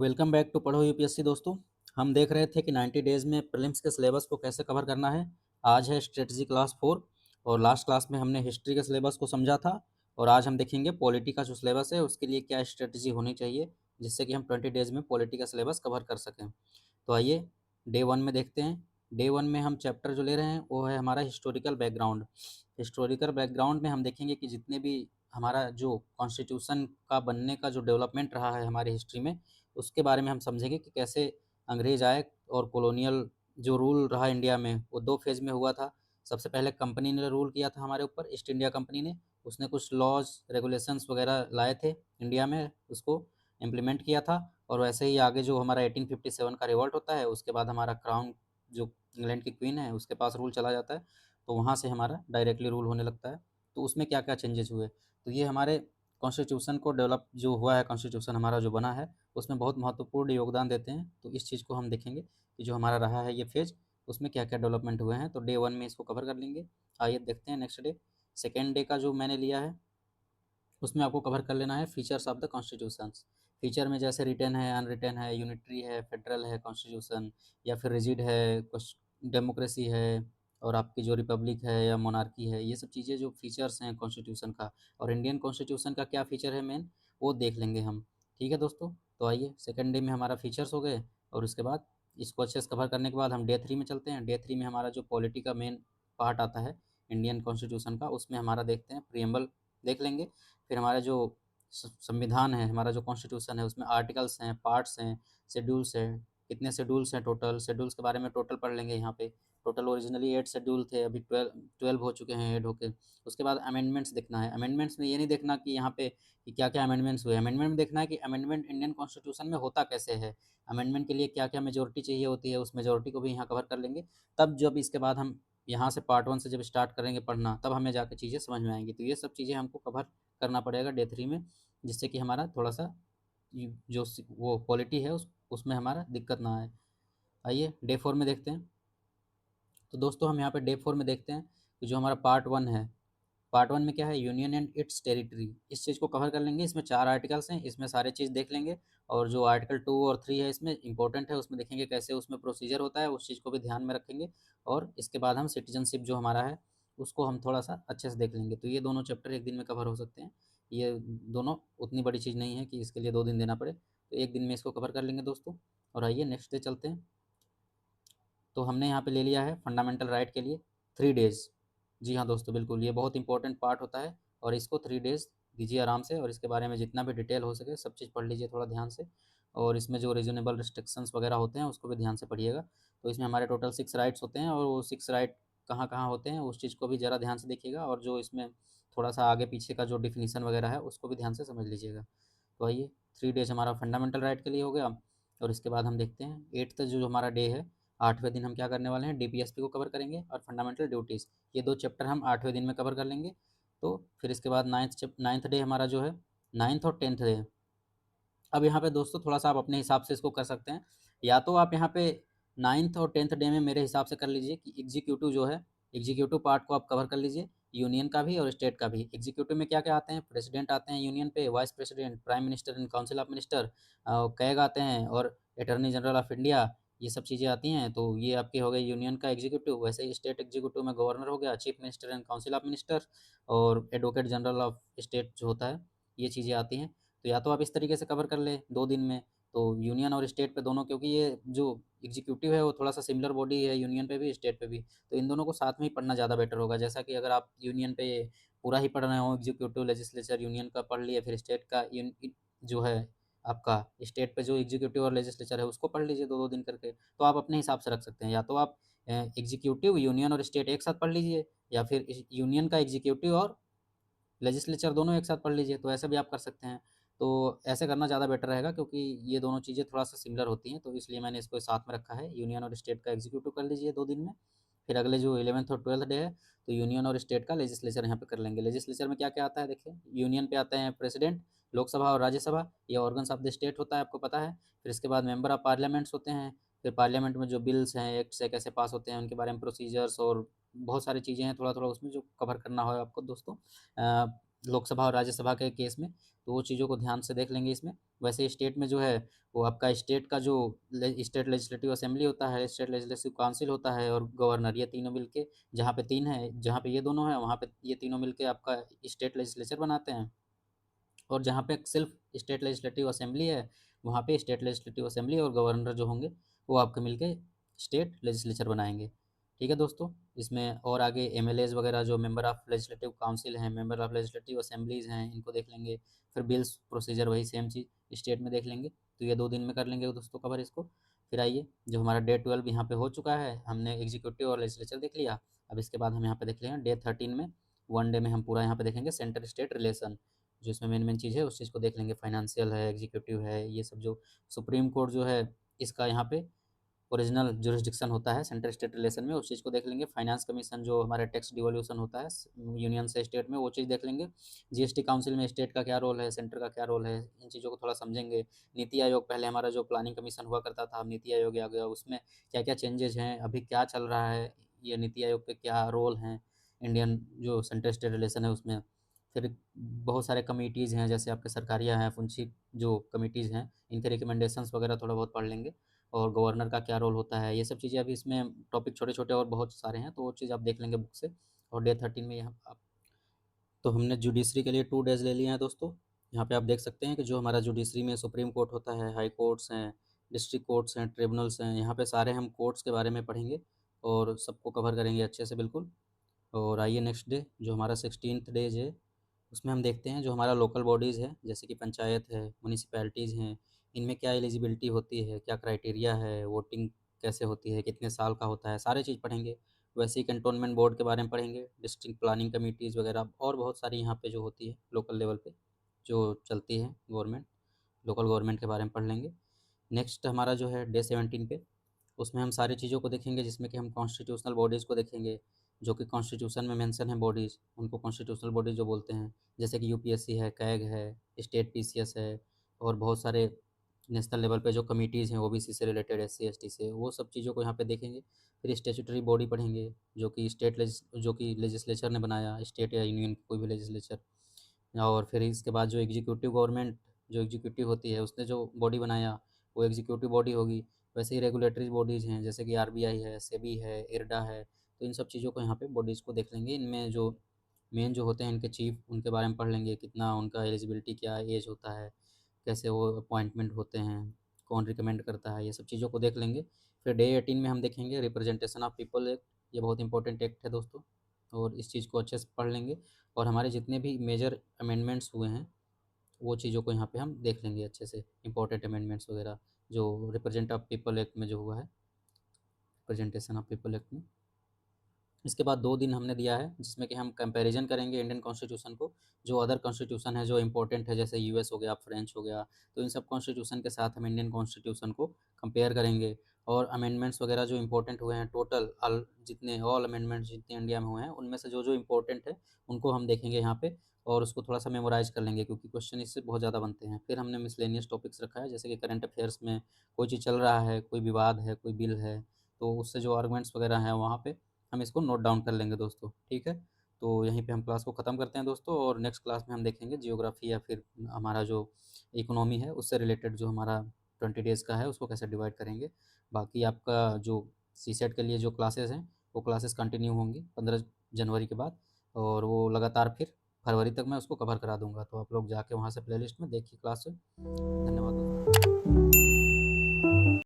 Welcome back to पढ़ो UPSC दोस्तों। हम देख रहे थे कि 90 डेज में प्रीलिम्स के सिलेबस को कैसे कवर करना है। आज है स्ट्रेटजी क्लास 4 और लास्ट क्लास में हमने हिस्ट्री के सिलेबस को समझा था और आज हम देखेंगे पॉलिटी का जो सिलेबस है उसके लिए क्या स्ट्रेटजी होनी चाहिए जिससे कि हम 20 डेज में पॉलिटी का सिलेबस कवर कर सकें। तो आइए डे 1 में देखते हैं। डे 1 में हम चैप्टर जो ले रहे हैं वो है हमारा हिस्टोरिकल बैकग्राउंड। हिस्टोरिकल बैकग्राउंड में हम देखेंगे कि जितने भी हमारा जो कॉन्स्टिट्यूशन का बनने का जो डेवलपमेंट रहा है हमारी हिस्ट्री में उसके बारे में हम समझेंगे कि कैसे अंग्रेज आए और कॉलोनियल जो रूल रहा इंडिया में वो दो फेज में हुआ था। सबसे पहले कंपनी ने रूल किया था हमारे ऊपर, ईस्ट इंडिया कंपनी ने। उसने कुछ लॉज रेगुलेशंस वगैरह लाए थे इंडिया में, उसको इम्प्लीमेंट किया था। और वैसे ही आगे जो हमारा 1857 का रिवॉल्ट होता है उसके बाद हमारा क्राउन जो इंग्लैंड की क्वीन है उसके पास रूल चला जाता है, तो वहाँ से हमारा डायरेक्टली रूल होने लगता है। तो उसमें क्या क्या चेंजेस हुए, तो ये हमारे कॉन्स्टिट्यूशन को डेवलप जो हुआ है, कॉन्स्टिट्यूशन हमारा जो बना है उसमें बहुत महत्वपूर्ण योगदान देते हैं। तो इस चीज़ को हम देखेंगे कि जो हमारा रहा है ये फेज उसमें क्या क्या डेवलपमेंट हुए हैं। तो डे 1 में इसको कवर कर लेंगे। आइए देखते हैं नेक्स्ट डे। सेकेंड डे का जो मैंने लिया है उसमें आपको कवर कर लेना है features of the constitutions. Feature में जैसे रिटेन है, अनरिटेन है, यूनिटरी है, फेडरल है कॉन्स्टिट्यूशन, या फिर रिजिड है, कुछ डेमोक्रेसी है, और आपकी जो रिपब्लिक है या मोनार्की है, ये सब चीज़ें जो फीचर्स हैं कॉन्स्टिट्यूशन का। और इंडियन कॉन्स्टिट्यूशन का क्या फ़ीचर है मेन, वो देख लेंगे हम। ठीक है दोस्तों, तो आइए सेकेंड डे में हमारा फीचर्स हो गए और उसके बाद इसको अच्छे से कवर करने के बाद हम डे 3 में चलते हैं। डे 3 में हमारा जो पॉलिटी का मेन पार्ट आता है इंडियन कॉन्स्टिट्यूशन का, उसमें हमारा देखते हैं प्रियम्बल देख लेंगे। फिर हमारा जो संविधान है, हमारा जो कॉन्स्टिट्यूशन है उसमें आर्टिकल्स हैं, पार्ट्स हैं, शेड्यूल्स हैं। कितने शेड्यूल्स हैं टोटल, शेड्यूल्स के बारे में टोटल पढ़ लेंगे यहाँ पे। टोटल ओरिजिनली 8 शेड्यूल थे, अभी 12 हो चुके हैं ऐड होके। उसके बाद अमेंडमेंट्स देखना है। अमेंडमेंट्स में ये नहीं देखना कि यहाँ पे कि क्या क्या अमेंडमेंट्स हुए, अमेंडमेंट में देखना है कि अमेंडमेंट इंडियन कॉन्स्टिट्यूशन में होता कैसे है, अमेंडमेंट के लिए क्या क्या मेजोरिटी चाहिए होती है, उस मेजोरिटी को भी यहाँ कवर कर लेंगे। तब जब इसके बाद हम यहाँ से पार्ट 1 से जब स्टार्ट करेंगे पढ़ना तब हमें जाकर चीज़ें समझ में आएंगी। तो ये सब चीज़ें हमको कवर करना पड़ेगा डे 3 में, जिससे कि हमारा थोड़ा-सा जो वो पॉलिटी है उसमें हमारा दिक्कत ना आए। आइए डे 4 में देखते हैं। तो दोस्तों हम यहाँ पे डे 4 में देखते हैं कि जो हमारा पार्ट 1 है, पार्ट 1 में क्या है, यूनियन एंड इट्स टेरिटरी। इस चीज़ को कवर कर लेंगे। इसमें 4 आर्टिकल्स हैं, इसमें सारे चीज़ देख लेंगे। और जो आर्टिकल 2 और 3 है इसमें इंपॉर्टेंट है, उसमें देखेंगे कैसे उसमें प्रोसीजर होता है, उस चीज़ को भी ध्यान में रखेंगे। और इसके बाद हम सिटीजनशिप जो हमारा है उसको हम थोड़ा-सा अच्छे से देख लेंगे। तो ये दोनों चैप्टर एक दिन में कवर हो सकते हैं। ये दोनों उतनी बड़ी चीज़ नहीं है कि इसके लिए 2 दिन देना पड़े, तो एक दिन में इसको कवर कर लेंगे दोस्तों। और आइए नेक्स्ट डे चलते हैं। तो हमने यहाँ पे ले लिया है फंडामेंटल राइट के लिए 3 डेज़। जी हाँ दोस्तों, बिल्कुल ये बहुत इंपॉर्टेंट पार्ट होता है और इसको 3 डेज़ दीजिए आराम से, और इसके बारे में जितना भी डिटेल हो सके सब चीज़ पढ़ लीजिए थोड़ा ध्यान से। और इसमें जो रीज़नेबल रिस्ट्रिक्शंस वगैरह होते हैं उसको भी ध्यान से पढ़िएगा। तो इसमें हमारे टोटल 6 राइट्स होते हैं और वो 6 राइट कहाँ-कहाँ होते हैं उस चीज़ को भी ज़रा ध्यान से देखिएगा, और जो इसमें थोड़ा-सा आगे पीछे का जो डेफिनिशन वगैरह है उसको भी ध्यान से समझ लीजिएगा। तो आइए 3 डेज़ हमारा फंडामेंटल राइट के लिए हो गया। और इसके बाद हम देखते हैं 8th जो हमारा डे है, 8वें दिन हम क्या करने वाले हैं, डीपीएसपी को कवर करेंगे और फंडामेंटल ड्यूटीज़। ये 2 चैप्टर हम 8वें दिन में कवर कर लेंगे। तो फिर इसके बाद 9th डे हमारा जो है, 9th और 10th डे। अब यहाँ पे दोस्तों थोड़ा-सा आप अपने हिसाब से इसको कर सकते हैं। या तो आप यहाँ पे 9th और 10th डे में मेरे हिसाब से कर लीजिए कि एग्जीक्यूटिव जो है, एग्जीक्यूटिव पार्ट को आप कवर कर लीजिए, यूनियन का भी और स्टेट का भी। एग्जीक्यूटिव में क्या-क्या आते हैं, प्रेसिडेंट आते हैं यूनियन पे, vice president, prime minister and council of minister, CAG आते हैं, और अटॉर्नी जनरल ऑफ इंडिया, ये सब चीज़ें आती हैं। तो ये आपके हो गए यूनियन का एग्जीक्यूटिव। वैसे ही स्टेट एग्जीक्यूटिव में गवर्नर हो गया, chief minister and council of minister, और एडवोकेट जनरल ऑफ स्टेट जो होता है, ये चीज़ें आती हैं। तो या तो आप इस तरीके से कवर कर लें 2 दिन में, तो यूनियन और स्टेट पे दोनों, क्योंकि ये जो एग्जीक्यूटिव है वो थोड़ा-सा सिमिलर बॉडी है यूनियन पे भी, स्टेट पे भी, तो इन दोनों को साथ में ही पढ़ना ज़्यादा बेटर होगा। जैसा कि अगर आप यूनियन पे पूरा ही पढ़ रहे हो, एग्जीक्यूटिव, लेजिस्लेचर यूनियन का पढ़ लिए, फिर स्टेट का जो है आपका, स्टेट पे जो एग्जीक्यूटिव और लेजिस्लेचर है उसको पढ़ लीजिए 2-2 दिन करके। तो आप अपने हिसाब से रख सकते हैं। या तो आप एग्जीक्यूटिव, यूनियन और स्टेट एक साथ पढ़ लीजिए, या फिर इस यूनियन का एग्जीक्यूटिव और लेजिस्लेचर दोनों एक साथ पढ़ लीजिए, तो ऐसा भी आप कर सकते हैं। तो ऐसे करना ज़्यादा बेटर रहेगा, क्योंकि ये दोनों चीज़ें थोड़ा-सा सिमिलर होती हैं, तो इसलिए मैंने इसको साथ में रखा है। यूनियन और स्टेट का एग्जीक्यूटिव कर लीजिए 2 दिन में, फिर अगले जो 11th और 12th डे है, तो यूनियन और स्टेट का लेजिस्लेचर यहाँ पे कर लेंगे। लेजिस्लेचर में क्या-क्या आता है देखिए, यूनियन पे आते हैं प्रेसिडेंट, लोकसभा और राज्यसभा, ये ऑर्गन्स ऑफ द स्टेट होता है, आपको पता है। फिर इसके बाद मेंबर ऑफ पार्लियामेंट्स होते हैं, फिर पार्लियामेंट में जो बिल्स हैं, एक्ट्स हैं, कैसे पास होते हैं, उनके बारे में प्रोसीजर्स और बहुत सारी चीज़ें हैं, थोड़ा-थोड़ा उसमें जो कवर करना हो आपको दोस्तों। लोकसभा और राज्यसभा के केस में, तो वो चीज़ों को ध्यान से देख लेंगे इसमें। वैसे स्टेट में जो है वो आपका स्टेट का जो स्टेट लेजिस्लेटिव असेंबली होता है, स्टेट लेजिस्लेटिव काउंसिल होता है और गवर्नर, ये तीनों मिलके, जहाँ पे तीन है, जहाँ पे ये दोनों है वहाँ पे ये तीनों मिलके आपका स्टेट लेजिस्लेचर बनाते हैं। और जहाँ पे सिर्फ स्टेट लेजिस्लेटिव असेंबली है, वहाँ पे स्टेट लेजिस्लेटिव असेंबली और गवर्नर जो होंगे वो आपके मिलके स्टेट लेजिस्लेचर बनाएंगे। ठीक है दोस्तों, इसमें और आगे एमएलएज वगैरह जो मेंबर ऑफ लेजिस्लेटिव काउंसिल हैं, मेंबर ऑफ लेजिस्लेटिव असेंबलीज हैं, इनको देख लेंगे। फिर बिल्स प्रोसीजर वही सेम चीज़ स्टेट में देख लेंगे। तो ये 2 दिन में कर लेंगे दोस्तों कवर इसको। फिर आइए, जो हमारा डे 12 यहाँ पे हो चुका है, हमने एग्जीक्यूटिव और लेजिस्लेचर देख लिया। अब इसके बाद हम यहाँ पे देख लेंगे डे 13 में, 1 डे में हम पूरा यहाँ पे देखेंगे सेंटर स्टेट रिलेशन, जो इसमें मेन मेन चीज़ है उस चीज़ को देख लेंगे। फाइनेंशियल है, एग्जीक्यूटिव है, ये सब जो सुप्रीम कोर्ट जो है इसका यहाँ पे ओरिजिनल जुरिस्डिक्शन होता है सेंटर स्टेट रिलेशन में, उस चीज़ को देख लेंगे। फाइनेंस कमीशन जो हमारा टैक्स डिवोल्यूशन होता है यूनियन से स्टेट में, वो चीज़ देख लेंगे। जीएसटी काउंसिल में स्टेट का क्या रोल है, सेंटर का क्या रोल है, इन चीज़ों को थोड़ा समझेंगे। नीति आयोग, पहले हमारा जो प्लानिंग कमीशन हुआ करता था, अब नीति आयोग आ गया, उसमें क्या क्या चेंजेज हैं, अभी क्या चल रहा है, ये नीति आयोग के क्या रोल हैं इंडियन जो सेंटर स्टेट रिलेशन है उसमें। फिर बहुत सारे कमिटीज़ हैं, जैसे आपके सरकारिया हैं, फुंसी जो कमिटीज़ हैं, इनके रिकमेंडेशंस वगैरह थोड़ा बहुत पढ़ लेंगे। और गवर्नर का क्या रोल होता है, ये सब चीज़ें अभी इसमें टॉपिक छोटे-छोटे और बहुत सारे हैं, तो वो चीज़ आप देख लेंगे बुक से। और डे 13 में यहाँ आप, तो हमने जुडिशरी के लिए 2 डेज़ ले लिए हैं दोस्तों। यहाँ पे आप देख सकते हैं कि जो हमारा जुडिशरी में सुप्रीम कोर्ट होता है, हाई कोर्ट्स हैं, डिस्ट्रिक्ट कोर्ट्स हैं, ट्रिब्यूनल्स हैं, यहाँ पे सारे हम कोर्ट्स के बारे में पढ़ेंगे और सबको कवर करेंगे अच्छे से बिल्कुल। और आइए नेक्स्ट डे, जो हमारा 16th डेज है, उसमें हम देखते हैं जो हमारा लोकल बॉडीज़ है, जैसे कि पंचायत है, म्युनिसिपैलिटीज़ हैं, इनमें क्या एलिजिबिलिटी होती है, क्या क्राइटेरिया है, वोटिंग कैसे होती है, कितने साल का होता है, सारी चीज़ पढ़ेंगे। वैसे ही कैंटोनमेंट बोर्ड के बारे में पढ़ेंगे, डिस्ट्रिक्ट प्लानिंग कमिटीज़ वगैरह और बहुत सारी यहाँ पे जो होती है लोकल लेवल पे जो चलती है गवर्नमेंट, लोकल गवर्नमेंट के बारे में पढ़ लेंगे। नेक्स्ट हमारा जो है डे 17 पे, उसमें हम सारी चीज़ों को देखेंगे, जिसमें कि हम कॉन्स्टिट्यूशनल बॉडीज़ को देखेंगे, जो कि कॉन्स्टिट्यूशन में मेंशन है बॉडीज़, उनको कॉन्स्टिट्यूशनल बॉडीज़ जो बोलते हैं। जैसे कि यूपीएससी है, कैग है, स्टेट पीसीएस है, और बहुत सारे नेशनल लेवल पे जो कमिटीज़ हैं ओबीसी से रिलेटेड, एससी एसटी से, वो सब चीज़ों को यहाँ पे देखेंगे। फिर स्टैट्यूटरी बॉडी पढ़ेंगे, जो कि लेजिस्लेचर ने बनाया, स्टेट या यूनियन कोई भी लेजिस्लेचर। और फिर इसके बाद जो एग्जीक्यूटिव गवर्नमेंट, जो एग्जीक्यूटिव होती है, उसने जो बॉडी बनाया वो एग्जीक्यूटिव बॉडी होगी। वैसे ही रेगुलेटरी बॉडीज़ हैं, जैसे कि आरबीआई है, सेबी है, इरडा है, तो इन सब चीज़ों को यहाँ पे बॉडीज़ को देख लेंगे। इनमें जो मेन जो होते हैं इनके चीफ, उनके बारे में पढ़ लेंगे, कितना उनका एलिजिबिलिटी, क्या एज होता है, कैसे वो अपॉइंटमेंट होते हैं, कौन रिकमेंड करता है, ये सब चीज़ों को देख लेंगे। फिर डे 18 में हम देखेंगे रिप्रेजेंटेशन ऑफ पीपल एक्ट, ये बहुत इंपॉर्टेंट एक्ट है दोस्तों, और इस चीज़ को अच्छे से पढ़ लेंगे। और हमारे जितने भी मेजर अमेंडमेंट्स हुए हैं वो चीज़ों को यहाँ पे हम देख लेंगे अच्छे से, इम्पोर्टेंट अमेंडमेंट्स वगैरह जो रिप्रेजेंट ऑफ पीपल एक्ट में जो हुआ है, रिप्रेजेंटेशन ऑफ पीपल एक्ट में। इसके बाद 2 दिन हमने दिया है, जिसमें कि हम कंपैरिजन करेंगे इंडियन कॉन्स्टिट्यूशन को, जो अदर कॉन्स्टिट्यूशन है जो इम्पोर्टेंट है, जैसे यूएस हो गया, फ्रेंच हो गया, तो इन सब कॉन्स्टिट्यूशन के साथ हम इंडियन कॉन्स्टिट्यूशन को कंपेयर करेंगे। और अमेंडमेंट्स वगैरह जो इम्पोर्टेंट हुए हैं टोटल ऑल अमेंडमेंट्स जितने इंडिया में हुए हैं, उनमें से जो जो इम्पोर्टेंट है उनको हम देखेंगे यहाँ पे, और उसको थोड़ा सा मेमोराइज कर लेंगे, क्योंकि क्वेश्चन इससे बहुत ज़्यादा बनते हैं। फिर हमने मिसलेनियस टॉपिक्स रखा है, जैसे कि करंट अफेयर्स में कोई चीज़ चल रहा है, कोई विवाद है, कोई बिल है, तो उससे जो आर्गूमेंट्स वगैरह हैं वहाँ पे हम इसको नोट डाउन कर लेंगे दोस्तों। ठीक है, तो यहीं पे हम क्लास को ख़त्म करते हैं दोस्तों, और नेक्स्ट क्लास में हम देखेंगे जियोग्राफी या फिर हमारा जो इकोनॉमी है उससे रिलेटेड जो हमारा 20 डेज़ का है उसको कैसे डिवाइड करेंगे। बाकी आपका जो सीसेट के लिए जो क्लासेस हैं वो क्लासेस कंटिन्यू होंगी 15 जनवरी के बाद, और वो लगातार फिर फरवरी तक मैं उसको कवर करा दूंगा, तो आप लोग जाके वहाँ से प्लेलिस्ट में देखिए क्लास। धन्यवाद।